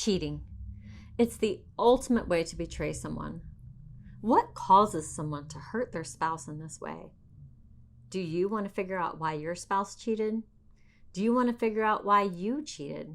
Cheating. It's the ultimate way to betray someone. What causes someone to hurt their spouse in this way? Do you want to figure out why your spouse cheated? Do you want to figure out why you cheated?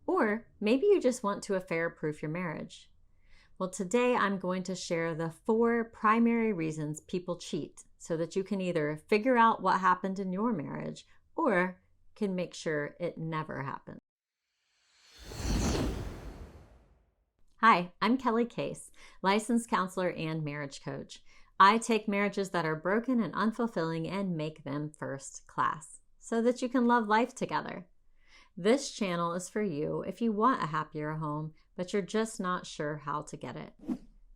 Or maybe you just want to affair-proof your marriage. Well, today I'm going to share the 4 primary reasons people cheat so that you can either figure out what happened in your marriage or can make sure it never happens. Hi, I'm Kelly Case, licensed counselor and marriage coach. I take marriages that are broken and unfulfilling and make them first class so that you can love life together. This channel is for you if you want a happier home, but you're just not sure how to get it.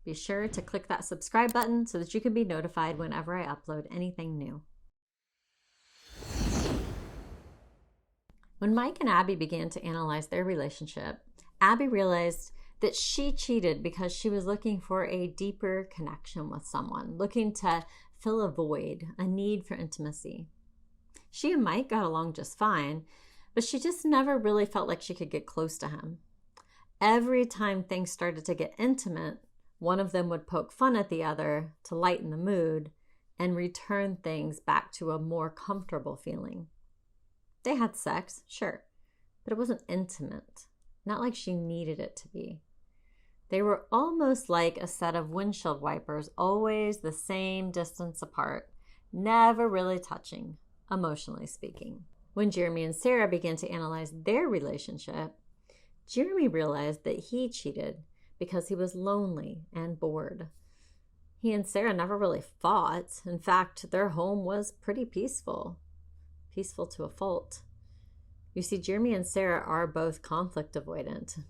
Be sure to click that subscribe button so that you can be notified whenever I upload anything new. When Mike and Abby began to analyze their relationship, Abby realized that she cheated because she was looking for a deeper connection with someone, looking to fill a void, a need for intimacy. She and Mike got along just fine, but she just never really felt like she could get close to him. Every time things started to get intimate, one of them would poke fun at the other to lighten the mood and return things back to a more comfortable feeling. They had sex, sure, but it wasn't intimate, not like she needed it to be. They were almost like a set of windshield wipers, always the same distance apart, never really touching, emotionally speaking. When Jeremy and Sarah began to analyze their relationship, Jeremy realized that he cheated because he was lonely and bored. He and Sarah never really fought. In fact, their home was pretty peaceful to a fault. You see, Jeremy and Sarah are both conflict avoidant.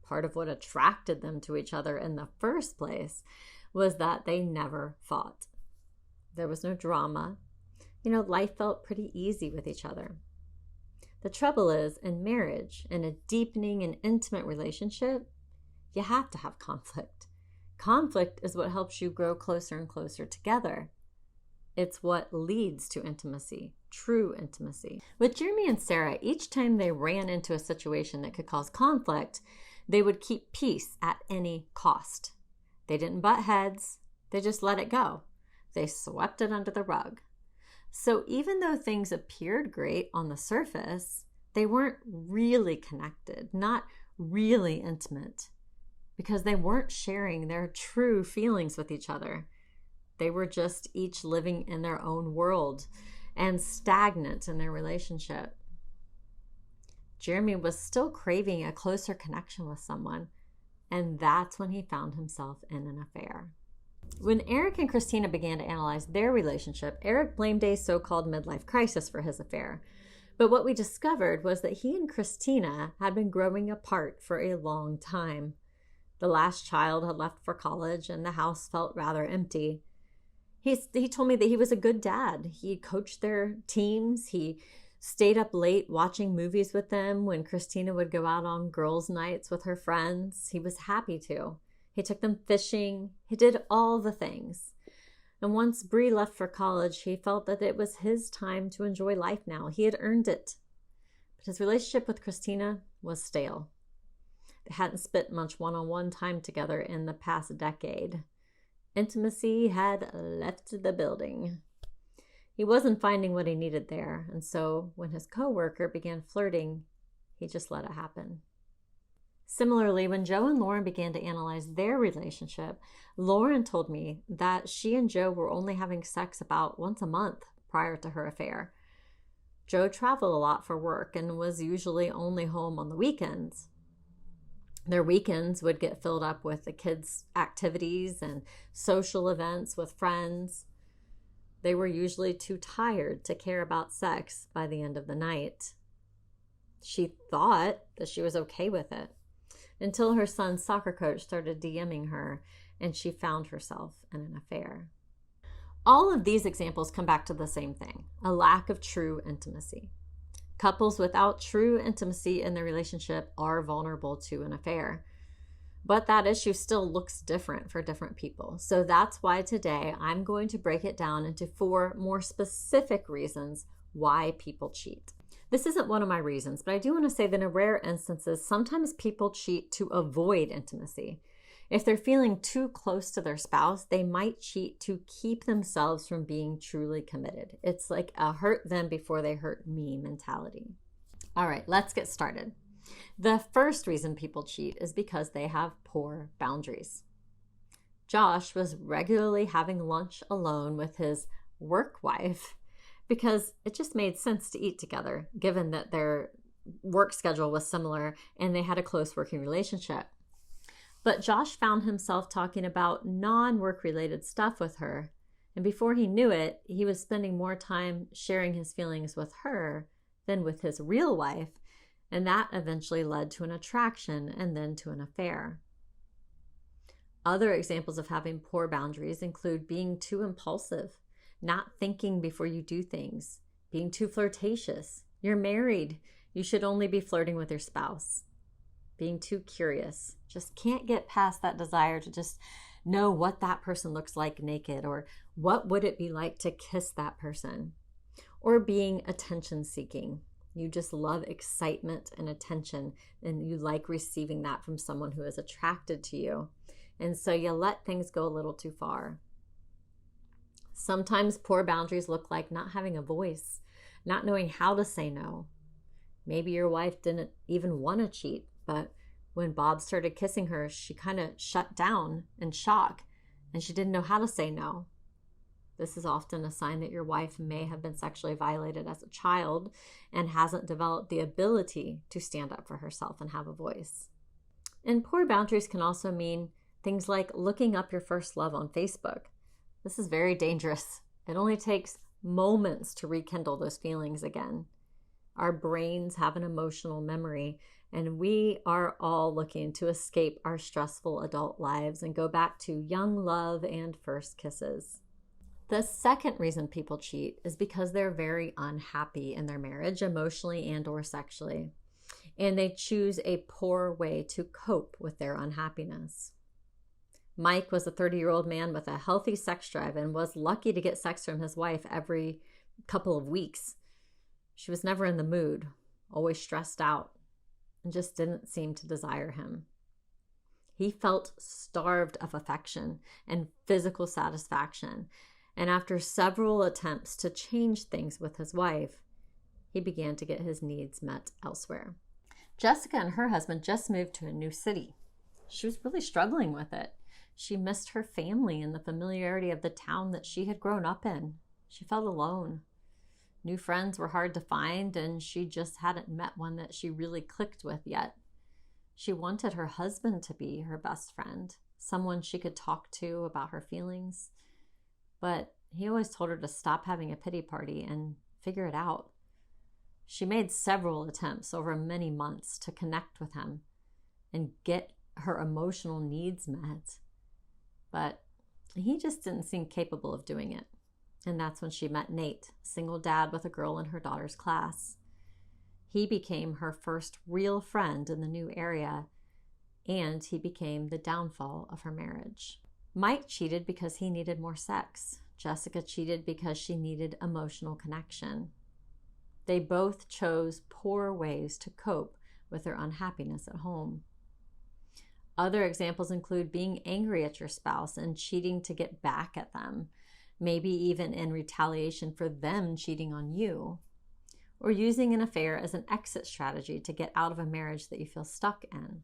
Part of what attracted them to each other in the first place was that they never fought. There was no drama. Life felt pretty easy with each other. The trouble is, in marriage, in a deepening and intimate relationship, you have to have conflict. Conflict is what helps you grow closer and closer together. It's what leads to intimacy, true intimacy. With Jeremy and Sarah, each time they ran into a situation that could cause conflict, they would keep peace at any cost. They didn't butt heads. They just let it go. They swept it under the rug. So even though things appeared great on the surface, they weren't really connected, not really intimate, because they weren't sharing their true feelings with each other. They were just each living in their own world and stagnant in their relationship. Jeremy was still craving a closer connection with someone, and that's when he found himself in an affair. When Eric and Christina began to analyze their relationship, Eric blamed a so-called midlife crisis for his affair. But what we discovered was that he and Christina had been growing apart for a long time. The last child had left for college, and the house felt rather empty. He told me that he was a good dad. He coached their teams. He stayed up late watching movies with them when Christina would go out on girls' nights with her friends. He was happy to. He took them fishing. He did all the things. And once Bree left for college, he felt that it was his time to enjoy life now. He had earned it. But his relationship with Christina was stale. They hadn't spent much one-on-one time together in the past decade. Intimacy had left the building. He wasn't finding what he needed there, and so when his coworker began flirting, he just let it happen. Similarly, when Joe and Lauren began to analyze their relationship, Lauren told me that she and Joe were only having sex about once a month prior to her affair. Joe traveled a lot for work and was usually only home on the weekends. Their weekends would get filled up with the kids' activities and social events with friends. They were usually too tired to care about sex by the end of the night. She thought that she was okay with it until her son's soccer coach started DMing her and she found herself in an affair. All of these examples come back to the same thing, a lack of true intimacy. Couples without true intimacy in their relationship are vulnerable to an affair. But that issue still looks different for different people. So that's why today I'm going to break it down into 4 more specific reasons why people cheat. This isn't one of my reasons, but I do want to say that in rare instances, sometimes people cheat to avoid intimacy. If they're feeling too close to their spouse, they might cheat to keep themselves from being truly committed. It's like a hurt them before they hurt me mentality. All right, let's get started. The first reason people cheat is because they have poor boundaries. Josh was regularly having lunch alone with his work wife because it just made sense to eat together, given that their work schedule was similar and they had a close working relationship. But Josh found himself talking about non-work related stuff with her. And before he knew it, he was spending more time sharing his feelings with her than with his real wife. And that eventually led to an attraction and then to an affair. Other examples of having poor boundaries include being too impulsive, not thinking before you do things, being too flirtatious. You're married. You should only be flirting with your spouse. Being too curious. Just can't get past that desire to just know what that person looks like naked, or what would it be like to kiss that person. Or being attention seeking. You just love excitement and attention, and you like receiving that from someone who is attracted to you. And so you let things go a little too far. Sometimes poor boundaries look like not having a voice, not knowing how to say no. Maybe your wife didn't even want to cheat, but when Bob started kissing her, she kind of shut down in shock, and she didn't know how to say no. This is often a sign that your wife may have been sexually violated as a child and hasn't developed the ability to stand up for herself and have a voice. And poor boundaries can also mean things like looking up your first love on Facebook. This is very dangerous. It only takes moments to rekindle those feelings again. Our brains have an emotional memory, and we are all looking to escape our stressful adult lives and go back to young love and first kisses. The second reason people cheat is because they're very unhappy in their marriage, emotionally and or sexually, and they choose a poor way to cope with their unhappiness. Mike was a 30-year-old man with a healthy sex drive and was lucky to get sex from his wife every couple of weeks. She was never in the mood, always stressed out, and just didn't seem to desire him. He felt starved of affection and physical satisfaction, and after several attempts to change things with his wife, he began to get his needs met elsewhere. Jessica and her husband just moved to a new city. She was really struggling with it. She missed her family and the familiarity of the town that she had grown up in. She felt alone. New friends were hard to find, and she just hadn't met one that she really clicked with yet. She wanted her husband to be her best friend, someone she could talk to about her feelings. But he always told her to stop having a pity party and figure it out. She made several attempts over many months to connect with him and get her emotional needs met. But he just didn't seem capable of doing it. And that's when she met Nate, a single dad with a girl in her daughter's class. He became her first real friend in the new area, and he became the downfall of her marriage. Mike cheated because he needed more sex. Jessica cheated because she needed emotional connection. They both chose poor ways to cope with their unhappiness at home. Other examples include being angry at your spouse and cheating to get back at them, maybe even in retaliation for them cheating on you, or using an affair as an exit strategy to get out of a marriage that you feel stuck in.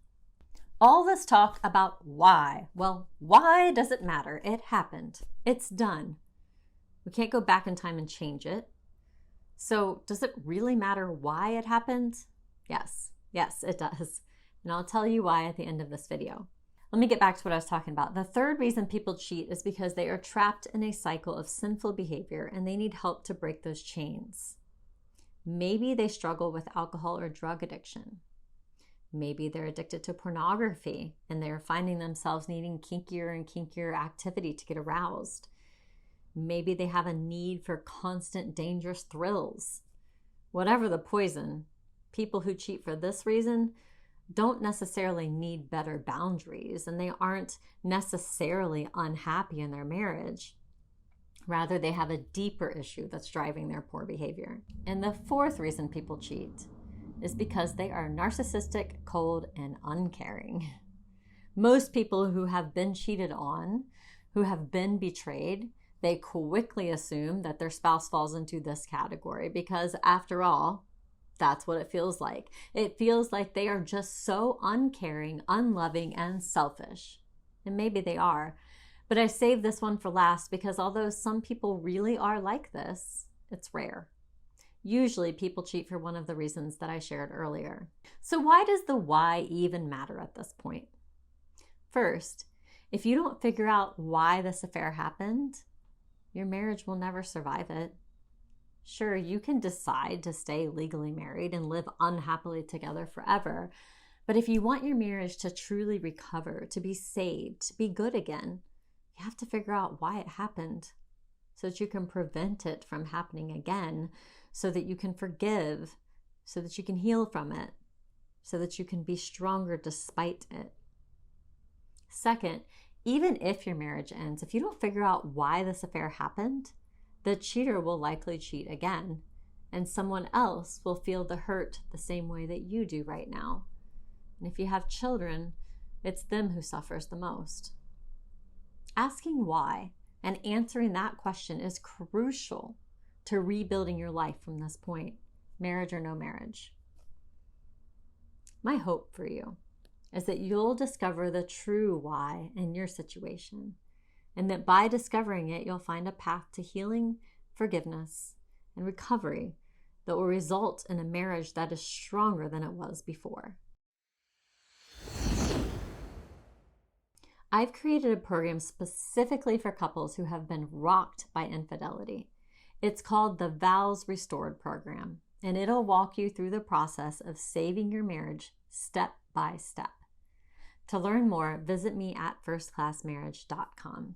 All this talk about why. Well, why does it matter? It happened. It's done. We can't go back in time and change it. So does it really matter why it happened? Yes, it does. And I'll tell you why at the end of this video. Let me get back to what I was talking about. The third reason people cheat is because they are trapped in a cycle of sinful behavior and they need help to break those chains. Maybe they struggle with alcohol or drug addiction. Maybe they're addicted to pornography and they're finding themselves needing kinkier and kinkier activity to get aroused. Maybe they have a need for constant dangerous thrills. Whatever the poison, people who cheat for this reason don't necessarily need better boundaries, and they aren't necessarily unhappy in their marriage. Rather, they have a deeper issue that's driving their poor behavior. And the fourth reason people cheat is because they are narcissistic, cold, and uncaring. Most people who have been cheated on, who have been betrayed, they quickly assume that their spouse falls into this category because, after all, that's what it feels like. It feels like they are just so uncaring, unloving, and selfish. And maybe they are. But I saved this one for last because although some people really are like this, it's rare. Usually people cheat for one of the reasons that I shared earlier. So why does the why even matter at this point? First, if you don't figure out why this affair happened, your marriage will never survive it. Sure, you can decide to stay legally married and live unhappily together forever, but if you want your marriage to truly recover, to be saved, to be good again, you have to figure out why it happened so that you can prevent it from happening again, so that you can forgive, so that you can heal from it, so that you can be stronger despite it. Second, even if your marriage ends, if you don't figure out why this affair happened, the cheater will likely cheat again, and someone else will feel the hurt the same way that you do right now. And if you have children, it's them who suffers the most. Asking why and answering that question is crucial to rebuilding your life from this point, marriage or no marriage. My hope for you is that you'll discover the true why in your situation, and that by discovering it, you'll find a path to healing, forgiveness, and recovery that will result in a marriage that is stronger than it was before. I've created a program specifically for couples who have been rocked by infidelity. It's called the Vows Restored program, and it'll walk you through the process of saving your marriage step by step. To learn more, visit me at firstclassmarriage.com.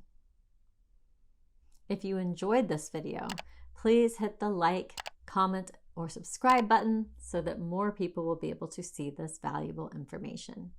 If you enjoyed this video, please hit the like, comment, or subscribe button so that more people will be able to see this valuable information.